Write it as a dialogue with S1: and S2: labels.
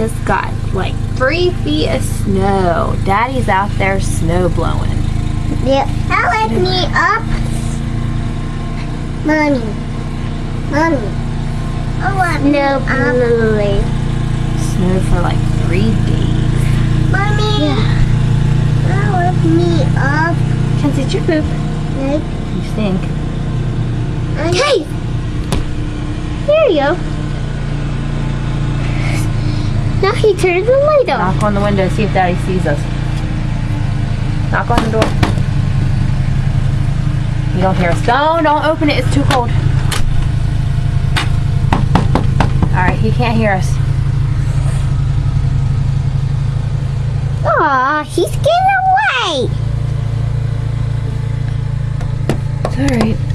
S1: just got like 3 feet of snow. Daddy's out there snow blowing.
S2: Yeah. Let me up. Mommy. I want snow blowing.
S1: Snow for like 3 days.
S2: Mommy. Yeah. Let me up.
S1: Kenzie, did you poop?
S2: Like,
S1: You stink.
S2: hey! There you go. Now he turned the light off.
S1: Knock on the window, see if Daddy sees us. Knock on the door. You don't hear us. Don't open it. It's too cold. Alright, he can't hear us.
S2: Aw, he's getting away.
S1: It's alright.